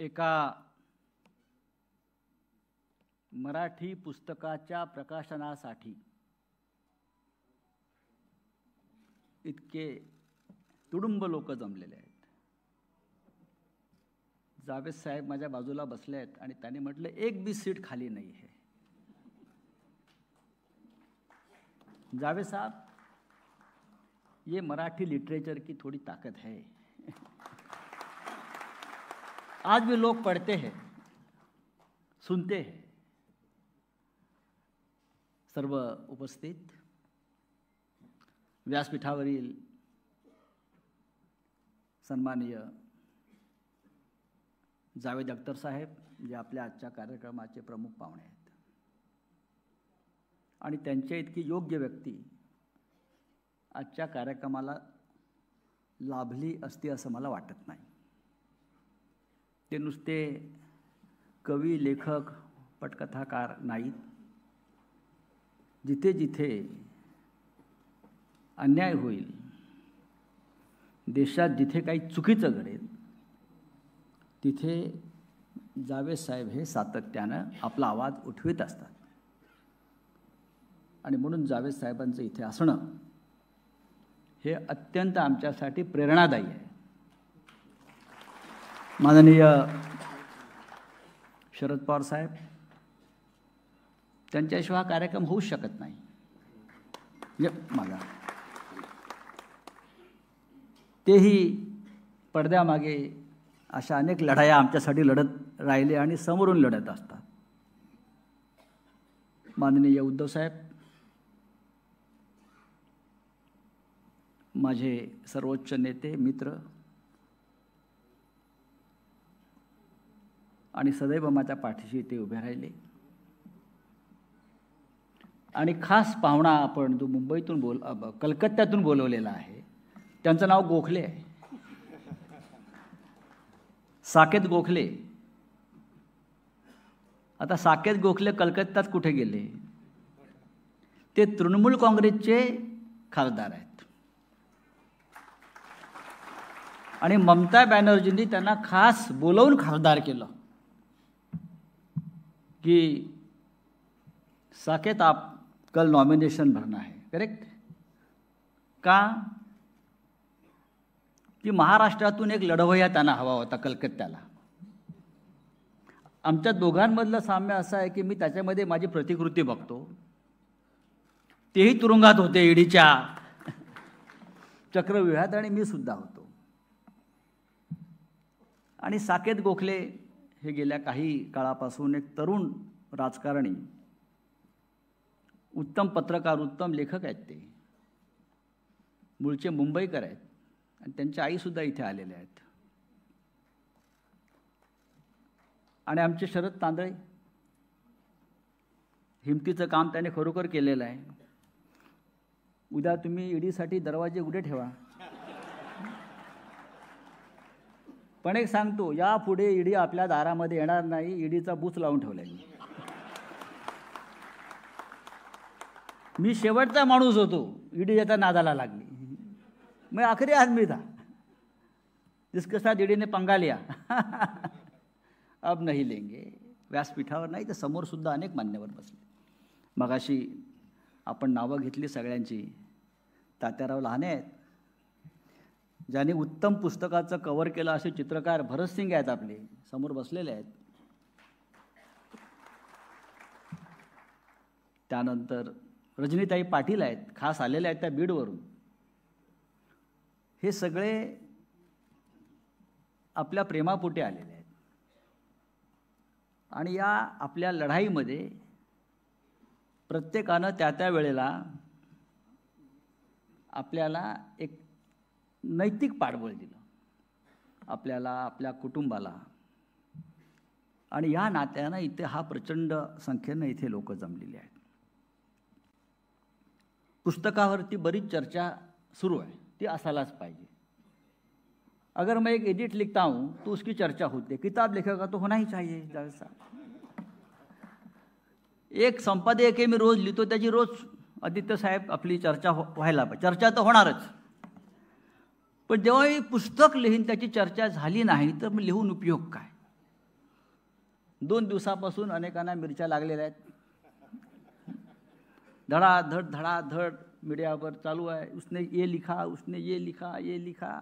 एका मराठी पुस्तकाच्या प्रकाशनासाठी इतके तुडुंब लोक जमलेले आहेत. जावेद साहेब माझ्या बाजूला बसले आहेत आणि त्यांनी म्हटलं एक भी सीट खाली नहीं है. जावेद साहब, ये मराठी लिटरेचर की थोड़ी ताकत है. आज भी लोग पढ़ते हैं, सुनते हैं. सर्व उपस्थित व्यासपीठावरील सन्माननीय जावेद अख्तर साहेब, जे आपल्या आजच्या कार्यक्रमाचे प्रमुख पाहुणे आहेत, आणि त्यांच्या इतकी योग्य व्यक्ती आजच्या कार्यक्रमाला लाभली असती असं मला वाटत नाही. ते नुसते कवी, लेखक, पटकथाकार नाहीत. जिथे जिथे अन्याय होईल, देशात जिथे काही चुकीचं घडेल, तिथे जावेद साहेब हे सातत्यानं आपला आवाज उठवित असतात. आणि म्हणून जावेद साहेबांचं इथे असणं हे अत्यंत आमच्यासाठी प्रेरणादायी आहे. माननीय शरद पवार साहेब, त्यांच्याशिवाय हा कार्यक्रम होऊच शकत नाही. माझा तेही पडद्यामागे अशा अनेक लढाया आमच्यासाठी लढत राहिले आणि समोरून लढत असतात. माननीय उद्धव साहेब, माझे सर्वोच्च नेते, मित्र आणि सदैव माझ्या पाठीशी ते उभे राहिले. आणि खास पाहुणा आपण जो मुंबईतून कलकत्त्यातून बोलवलेला आहे, त्यांचं नाव गोखले आहे, साकेत गोखले. आता साकेत गोखले कलकत्त्यात कुठे गेले? ते तृणमूल काँग्रेसचे खासदार आहेत. आणि ममता बॅनर्जींनी त्यांना खास बोलवून खासदार केलं कि साकेत, आप कल नॉमिनेशन भरना है. करेक्ट? का? की महाराष्ट्रातून एक लढवय्या त्यांना हवा होता कलकत्त्याला. आमच्या दोघांमधलं साम्य असं आहे की मी त्याच्यामध्ये माझी प्रतिकृती बघतो. तेही तुरुंगात होते, ईडीच्या चक्रव्यूहात, आणि मी सुद्धा होतो. आणि साकेत गोखले हे गेल्या काही काळापासून एक तरुण राजकारणी, उत्तम पत्रकार, उत्तम लेखक आहेत. ते मूळचे मुंबईकर आहेत आणि त्यांच्या आईसुद्धा इथे आलेल्या आहेत. आणि आमचे शरद तांदळे, हिमतीचं काम त्याने खरोखर केलेलं आहे. उद्या तुम्ही ईडीसाठी दरवाजे उघडे ठेवा. पण एक सांगतो, यापुढे ईडी आपल्या दारामध्ये येणार नाही. ईडीचा बूच लावून ठेवलाय. मी शेवटचा माणूस होतो, ईडी याचा नादाला लागली. मैं आखिरी आदमी था जिसके साथ ईडी ने पंगा लिया. अब नहीं लेंगे. व्यासपीठावर नाही तर समोर सुद्धा अनेक मान्यवर बसले. मगाशी आपण नावं घेतली सगळ्यांची. तात्याराव लहाने आहेत, ज्यांनी उत्तम पुस्तकाचं कव्हर केलं असे चित्रकार भरतसिंग आहेत, आपले समोर बसलेले आहेत. त्यानंतर रजनीताई पाटील आहेत, खास आलेले आहेत त्या बीडवरून. हे सगळे आपल्या प्रेमापोटी आलेले आहेत. आणि या आपल्या लढाईमध्ये प्रत्येकानं त्या त्या वेळेला आपल्याला एक नैतिक पाठबळ दिलं, आपल्याला, आपल्या कुटुंबाला. आणि या नात्यानं इथे हा प्रचंड संख्येनं इथे लोक जमलेली आहेत. पुस्तकावरती बरीच चर्चा सुरू आहे, ती असायलाच पाहिजे. अगर मैं एक एडिट लिखता हूँ तो उसकी चर्चा होती है. किताब लिखेगा तो होना ही चाहिए. जावेद साहब, एक संपादक आहे, मी रोज लिहितो, त्याची रोज आदित्य साहेब आपली चर्चा व्हायला पाहिजे. चर्चा तर होणारच, पण जेव्हा मी पुस्तक लिहीन त्याची चर्चा झाली नाही तर लिहून उपयोग काय? 2 दिवसापासून अनेकांना मिरच्या लागलेल्या आहेत. धडाधड धडाधड मीडियावर चालू आहे, उसने ये लिखा, उसने ये लिखा, ये लिखा.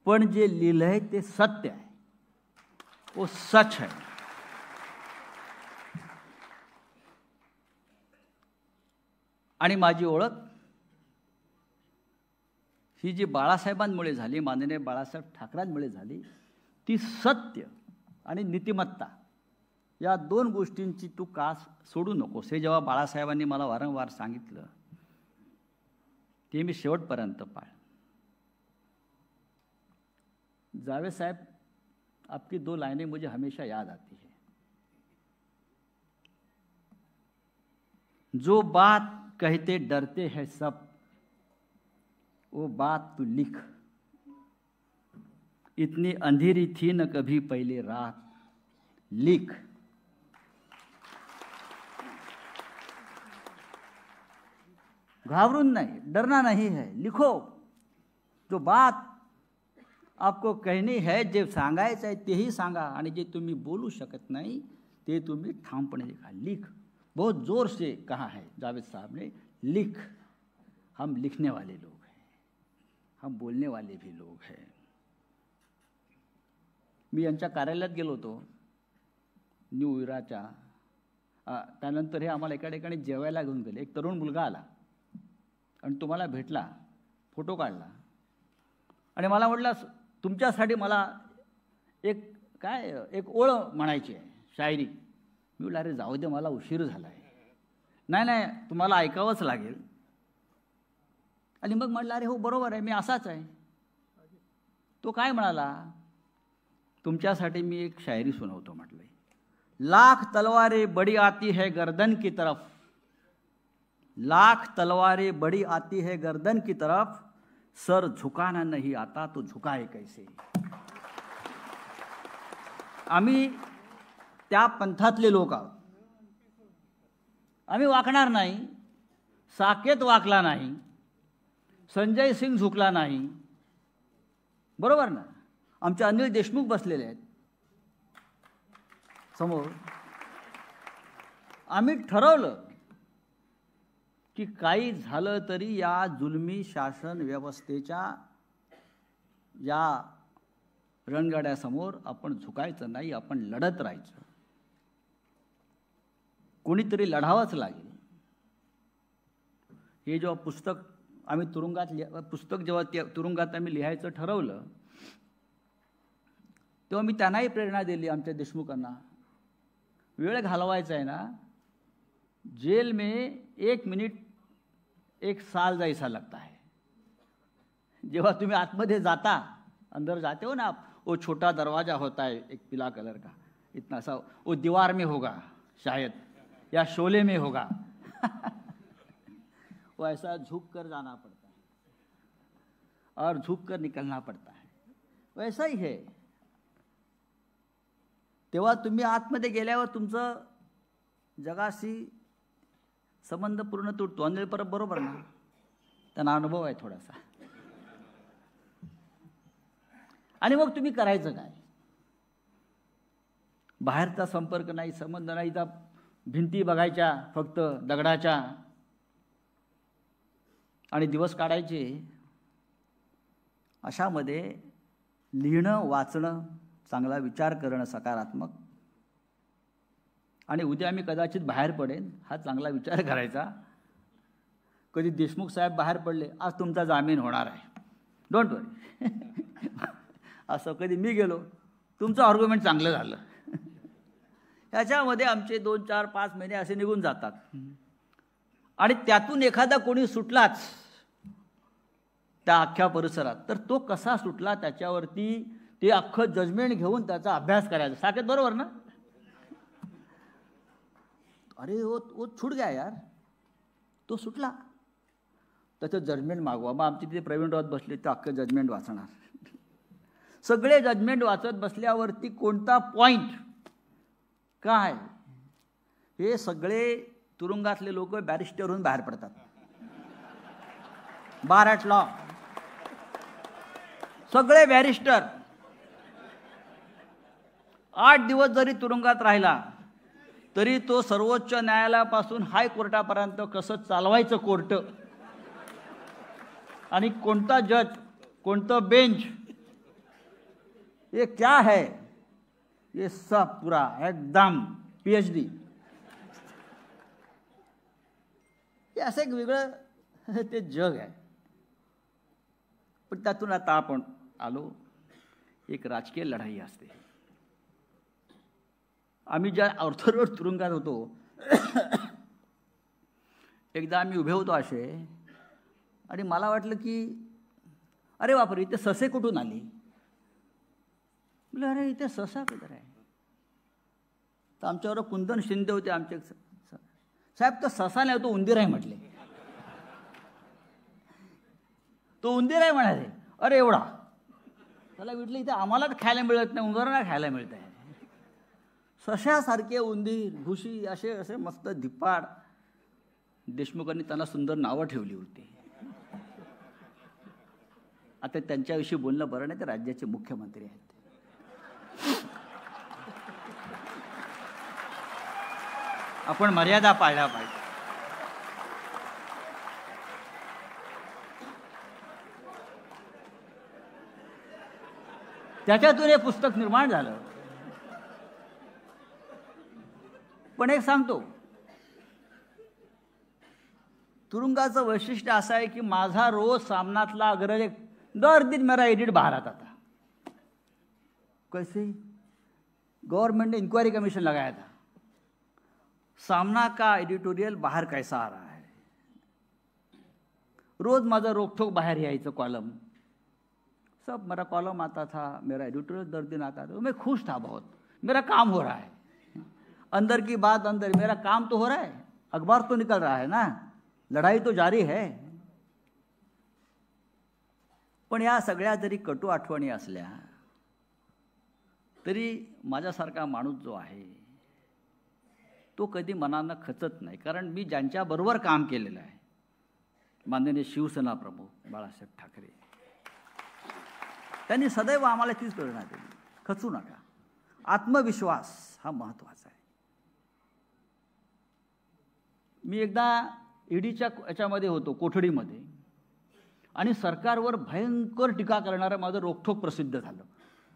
पण जे लिहिलंय ते सत्य आहे, वो सच है. आणि माझी ओळख ही जी बाळासाहेबांमुळे झाली, माननीय बाळासाहेब ठाकरेंमुळे झाली, ती सत्य आणि नीतिमत्ता या 2 गोष्टींची तू कास सोडू नकोस. हे जेव्हा बाळासाहेबांनी मला वारंवार सांगितलं ते मी शेवटपर्यंत पाळ. जावेद साहब, आपकी 2 लाइनें मुझे हमेशा याद आती है. जो बात कहते डरते हैं सब, वो बात तू लिख. इतनी अंधेरी थी न कभी पहले रात, लिख. घाबरून नहीं, डरना नहीं है, लिखो. जो बात आपको कहनी है, जे सांगायचं आहे तेही सांगा, आणि जे तुम्ही बोलू शकत नाही ते तुम्ही ठामपणे लिखा. लिख. बहुत जोर से कहा है जावेद साहब ने, लिख. हम लिखने वाले लोग हैं, हम बोलने वाले भी लोग हैं. मी यांच्या कार्यालयात गेलो होतो न्यू विराच्या. त्यानंतर हे आम्हाला एका ठिकाणी जेवायला घेऊन गेले. एक तरुण मुलगा आला आणि तुम्हाला भेटला, फोटो काढला आणि मला म्हटलं तुमच्यासाठी मला एक ओळ म्हणायची आहे, शायरी. मी म्हटलं अरे जाऊ दे, मला उशीर झाला आहे. नाही तुम्हाला ऐकावंच लागेल. आणि मग म्हटलं अरे हो बरोबर आहे, मी असाच आहे. तो काय म्हणाला, तुमच्यासाठी मी एक शायरी सुनावतो म्हटलं. लाख तलवारें बड़ी आती है गर्दन की तरफ, लाख तलवारें बड़ी आती है गर्दन की तरफ, सर झुकाना नहीं आता तो झुकाए कैसे. आम्ही त्या पंथातले लोक आहोत. आम्ही वाकणार नाही. साकेत वाकला नाही, संजय सिंग झुकला नाही, बरोबर ना. आमचे अनिल देशमुख बसलेले आहेत समोर. आम्ही ठरवलं की काही झालं तरी या जुलमी शासन व्यवस्थेच्या या रणगाड्यासमोर आपण झुकायचं नाही, आपण लढत राहायचं. कोणीतरी लढावंच लागेल. हे जेव्हा पुस्तक आम्ही तुरुंगात आम्ही लिहायचं ठरवलं तेव्हा मी त्यांनाही प्रेरणा दिली, आमच्या देशमुखांना. वेळ घालवायचा आहे ना, जेल में 1 मिनट 1 साल जैसा लगता है. जेव्हा तुम्ही आतमध्ये जाता, अंदर जाते हो ना आप, वो छोटा दरवाजा होता है एक पीला कलर का, इतना सा, वो दीवार में होगा शायद या शोले में होगा. वो ऐसा झुक कर जाना पड़ता है और झुक कर निकलना पड़ता है. वैसा ही है. तेव्हा तुम्ही आतमध्ये गेल्यावर तुमचं जगाशी संबंध पूर्ण तुटतो. अनिल परब बरोबर ना, त्यांना अनुभव आहे थोडासा. आणि मग तुम्ही करायचं काय. बाहेरचा संपर्क नाही, संबंध नाही, तर भिंती बघायच्या फक्त दगडाच्या आणि दिवस काढायचे. अशामध्ये लिहिणं, वाचणं, चांगला विचार करणं सकारात्मक, आणि उद्या मी कदाचित बाहेर पडेन हा चांगला विचार करायचा. कधी देशमुख साहेब बाहेर पडले, आज तुमचा जामीन होणार आहे, डोंट वरी. असं कधी मी गेलो, तुमचं आर्ग्युमेंट चांगलं झालं. ह्याच्यामध्ये आमचे 2, 4, 5 महिने असे निघून जातात. आणि त्यातून एखादा कोणी सुटलाच त्या अख्ख्या परिसरात, तर तो कसा सुटला त्याच्यावरती ते अख्खं जजमेंट घेऊन त्याचा अभ्यास करायचा. साकेत बरोबर ना. अरे वो छूट गया यार, तो सुटला, त्याचं जजमेंट मागवा. मग आमचे तिथे प्रवीण राऊत बसले, ते अख्खं जजमेंट वाचणार. सगळे जजमेंट वाचत बसल्यावरती कोणता पॉइंट काय, हे सगळे तुरुंगातले लोक बॅरिस्टर होऊन बाहेर पडतात. बार ॲट लॉ, सगळे बॅरिस्टर. 8 दिवस जरी तुरुंगात राहिला तरी तो सर्वोच्च न्यायालयापासून हायकोर्टापर्यंत कसं चालवायचं कोर्ट आणि कोणता जज कोणतं बेंच ये क्या है ये सब पूरा एकदम PhD हे असं एक वेगळं ते जग आहे. पण त्यातून आता आपण आलो, एक राजकीय लढाई असते. आम्ही ज्या ऑर्थोडॉक्स तुरुंगात होतो एकदा आम्ही उभे होतो असे आणि मला वाटलं की अरे बापरे इथे ससे कुठून आली. म्हटलं अरे इथे ससा कुठं आहे. तर आमच्यावर कुंदन शिंदे होते आमचे साहेब, तो ससा नाही तो उंदीर आहे म्हटले. तो उंदीर आहे म्हणाले. अरे एवढा. त्याला म्हटलं इथे आम्हाला तर खायला मिळत नाही, उंदरांना खायला मिळत आहे. सशासारखे उंदीर घुशी असे असे मस्त धिप्पाड. देशमुखांनी त्यांना सुंदर नावं ठेवली होती. आता त्यांच्याविषयी बोलणं बरं नाही, ते राज्याचे मुख्यमंत्री आहेत. आपण मर्यादा पाळल्या पाहिजे. त्याच्यातून हे पुस्तक निर्माण झालं. पण एक सांगतो, तुरुंगाचं वैशिष्ट्य असं आहे की माझा रोज सामनातला अग्रलेख दर दिन मेरा एडिट बाहर आता था. कैसे? गवर्नमेंट ने इंक्वायरी कमीशन लगाया था, सामना का एडिटोरियल बाहर कैसा आ रहा है. रोज माझं रोकठोक बाहर यायचं कॉलम, सब मेरा कॉलम आता था, मेरा एडिटोरियल दर दिन आता था. मैं खुश था बहुत, मेरा काम हो रहा है. अंदर की बात अंदर, मेरा काम तो हो रहा है, अखबार तो निकल रहा है ना, लढाई तो जारी है. पण या सगळ्या जरी कटू आठवणी असल्या तरी माझ्यासारखा माणूस जो आहे तो कधी मनानं खचत नाही. कारण मी ज्यांच्याबरोबर काम केलेलं आहे, माननीय शिवसेना प्रमुख बाळासाहेब ठाकरे, त्यांनी सदैव आम्हाला तीच प्रेरणा दिली, खचू नका, आत्मविश्वास हा महत्त्वाचा आहे. मी एकदा ईडीच्या याच्यामध्ये होतो, कोठडीमध्ये, आणि सरकारवर भयंकर टीका करणारं माझं रोखठोक प्रसिद्ध झालं.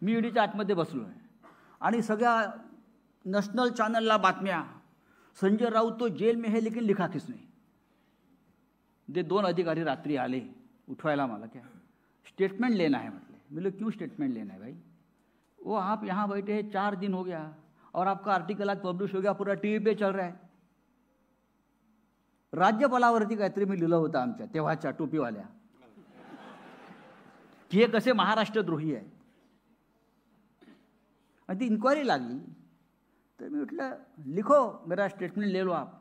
मी ईडीच्या आतमध्ये बसलो आहे आणि सगळ्या नॅशनल चॅनलला बातम्या, संजय राऊत तो जेल में है लेकिन लिखा किसने. जे 2 अधिकारी रात्री आले उठवायला मला, क्या स्टेटमेंट लेना है म्हटले. बोले क्यों स्टेटमेंट लेना है भाई, वो आप यहाँ बैठे हैं 4 दिन हो गया और आपका आर्टिकल आज पब्लिश हो गया, पूरा टीवी पे चल रहा है. राज्यपालावरती काहीतरी मी लिहिलं होतं आमच्या तेव्हाच्या टोपीवाल्या की हे कसे महाराष्ट्रद्रोही आहे. आणि ती इन्क्वायरी लागली तर मी म्हटलं लिखो मेरा स्टेटमेंट ले लो आप.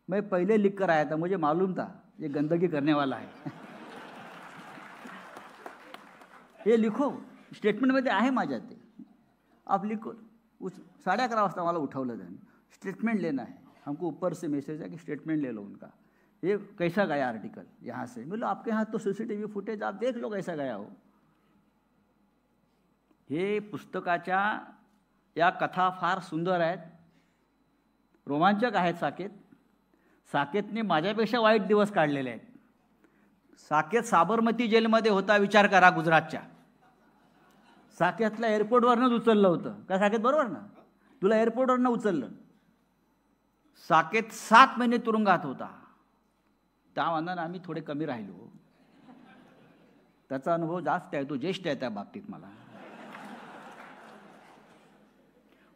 मैं पहले लिख कर आया था, मुझे मालूम था ये गंदगी करने वाला है. ये लिखो, स्टेटमेंटमध्ये आहे माझ्या ते, आप लिखो. 11:30 वाजता मला उठवलं त्यांनी, स्टेटमेंट लेना है, हमको ऊपर से मैसेज है कि स्टेटमेंट ले लो उनका, ये कैसा गया आर्टिकल यहाँ से. बोलो आपके यहाँ तो CCTV फुटेज, आप देख लो कैसा गया हो. हे पुस्तकाच्या या कथा फार सुंदर आहेत, रोमांचक आहेत. साकेतने माझ्यापेक्षा वाईट दिवस काढलेले आहेत. साकेत साबरमती जेलमध्ये होता, विचार करा, गुजरातच्या. साकेतला एअरपोर्टवरनंच उचललं होतं का साकेत, बरोबर ना, तुला एअरपोर्टवरनं उचललं. साकेत 7 महिने तुरुंगात होता. त्या मानानं आम्ही थोडे कमी राहिलो. त्याचा अनुभव जास्त आहे, तो ज्येष्ठ आहे त्या बाबतीत मला.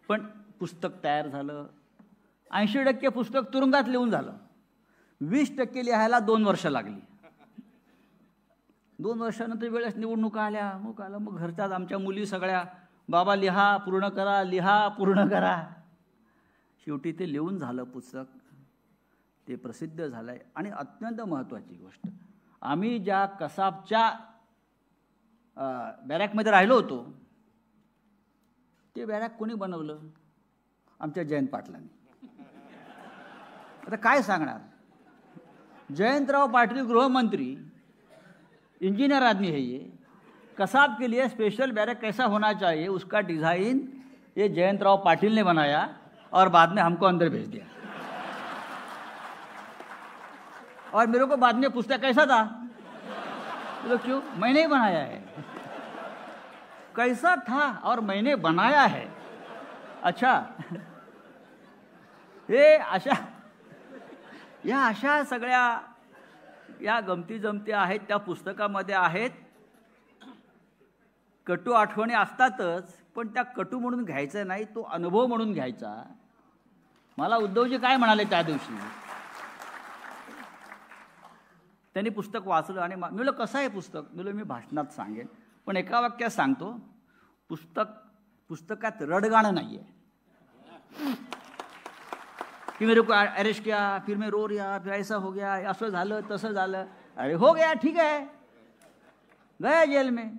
पण पुस्तक तयार झालं. 80% पुस्तक तुरुंगात लिहून झालं. 20% लिहायला 2 वर्ष लागली. 2 वर्षानंतर वेळेस निवडणुका आल्या, मग घरच्याच आमच्या मुली सगळ्या, बाबा लिहा पूर्ण करा, लिहा पूर्ण करा. शेवटी ते लिहून झालं पुस्तक, ते प्रसिद्ध झालं आहे. आणि अत्यंत महत्त्वाची गोष्ट, आम्ही ज्या कसाबच्या बॅरॅकमध्ये राहिलो होतो ते बॅरॅक कोणी बनवलं, आमच्या जयंत पाटलांनी. आता काय सांगणार, जयंतराव पाटील गृहमंत्री, इंजिनियर आदमी है ये, कसाब के लिए स्पेशल बैरक कैसा होना चाहिए उसका डिज़ाइन ये जयंतराव पाटिल ने बनाया और बाद में हमको अंदर भेज दिया। और मेरे को बाद में पूछता कैसा था, तो क्यों, मैंने ही बनाया है। कैसा था और मैंने बनाया है। अच्छा, हे अशा सगळ्या या गमती जमती आहेत त्या पुस्तकामध्ये आहेत। कटू आठवणी असतातच, पण त्या कटू म्हणून घ्यायचं नाही, तो अनुभव म्हणून घ्यायचा। मला उद्धवजी काय म्हणाले त्या दिवशी, त्यांनी पुस्तक वाचलं आणि मी म्हणलं कसं आहे पुस्तक, मी भाषणात सांगेन पण एका वाक्यात सांगतो, पुस्तकात रडगाणं नाहीये कि मेरे को अरेस्ट किया फिर मैं रो रहा फिर ऐसा हो गया, असं झालं तसं झालं। अरे हो गया, ठीक है, गया जेल में,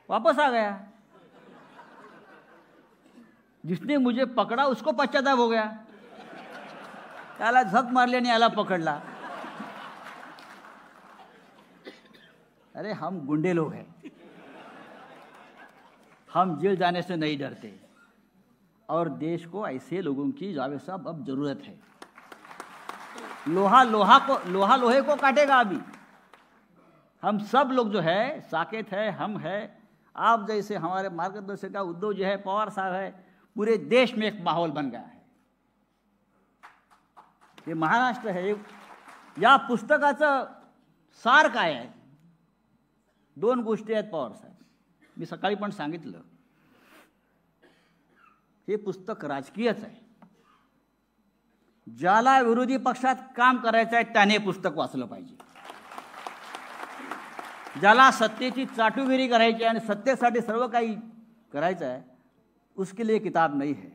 वापस आ गया। जिसने मुझे पकड़ा उसको पश्चाताप हो गया, त्याला झक मारली आणि याला पकडला। अरे हम गुंडे लोग हैं, हम जेल जाने से नहीं डरते और देश को ऐसे लोगों की जावेद साहब अब जरूरत है। लोहा लोहे को काटेगा अभी। हम सब लोग जो है साकेत है, हम है, आप जैसे हमारे मार्गदर्शक उद्धव जी है, पवार साहब है, पूरे देश में एक माहौल बन गया है। ये महाराष्ट्र है। या पुस्तकाचं सार काय आहे, दोन गोष्टी आहेत पवार साहेब, मी सकाळी पण सांगितलं, हे पुस्तक राजकीयच आहे। ज्याला विरोधी पक्षात काम करायचं आहे त्याने पुस्तक वाचलं पाहिजे। ज्याला सत्तेची चाटुगिरी करायची आणि सत्तेसाठी सर्व काही करायचं आहे उसके लिए किताब नहीं है।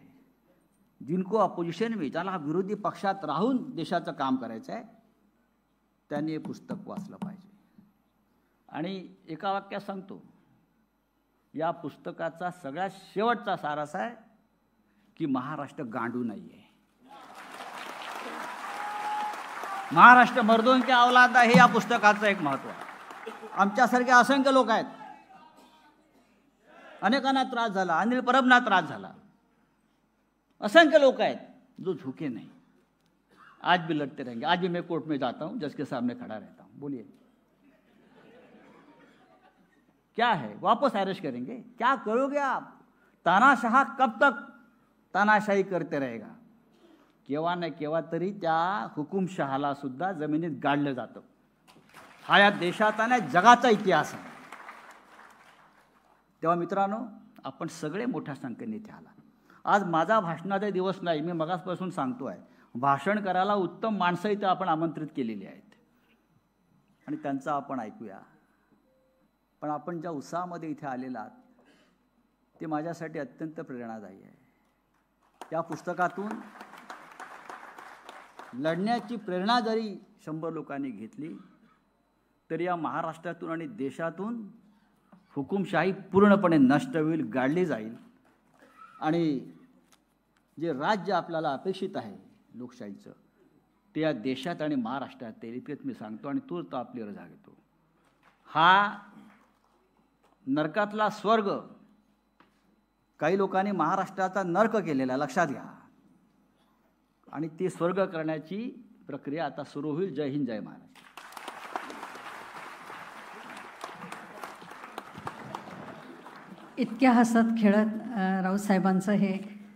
जिनको अपोजिशन में, ज्याला विरोधी पक्षात राहून देशाचं काम करायचं आहे त्यांनी हे पुस्तक वाचलं पाहिजे। आणि एका वाक्यात सांगतो, या पुस्तकाचा सगळ्यात शेवटचा सार असा आहे की महाराष्ट्र गांडू नाही आहे। महाराष्ट्र मर्दों के औलाद आहे, या पुस्तकाचं एक महत्त्व आहे। आमच्यासारखे असंख्य लोक आहेत, अनेकांना त्रास झाला, अनिल परबना त्रास झाला, असंख्य लोग हैं जो झुके नहीं, आज भी लड़ते रहेंगे। आज भी मैं कोर्ट में जाता हूं, जज के सामने खड़ा रहता हूं, बोलिए क्या है, वापस अरेस्ट करेंगे, क्या करोगे आप? तानाशाह कब तक तानाशाही करते रहेगा? केव्हा नाही केव्हा तरी त्या हुकुमशहाला सुद्धा जमिनीत गाडलं जातं। हा या देशाचा आणि जगाचा इतिहास आहे। तेव्हा मित्रांनो, आपण सगळे मोठ्या संख्येने इथे आला। आज माझा भाषणाचा दिवस नाही, मी मगासपासून सांगतोय, भाषण करायला उत्तम माणसं इथे आपण आमंत्रित केलेली आहेत आणि त्यांचं आपण ऐकूया। पण आपण ज्या उत्साहामध्ये इथे आलेला आहात ते माझ्यासाठी अत्यंत प्रेरणादायी आहे। त्या पुस्तकातून लढण्याची प्रेरणा जरी 100 लोकांनी घेतली तरी या महाराष्ट्रातून आणि देशातून हुकुमशाही पूर्णपणे नष्ट होईल, गाडली जाईल आणि जे राज्य आपल्याला अपेक्षित आहे लोकशाहीचं ते या देशात आणि महाराष्ट्रात येईल, इतकेच मी सांगतो आणि तोच तो आपली रजा घेतो। हा नरकातला स्वर्ग काही लोकांनी महाराष्ट्राचा नरक केलेला, लक्षात घ्या, आणि ते स्वर्ग करण्याची प्रक्रिया आता सुरू होईल। जय हिंद, जय महाराष्ट्र। इतक्या हसत खेळत राऊत साहेबांचं हे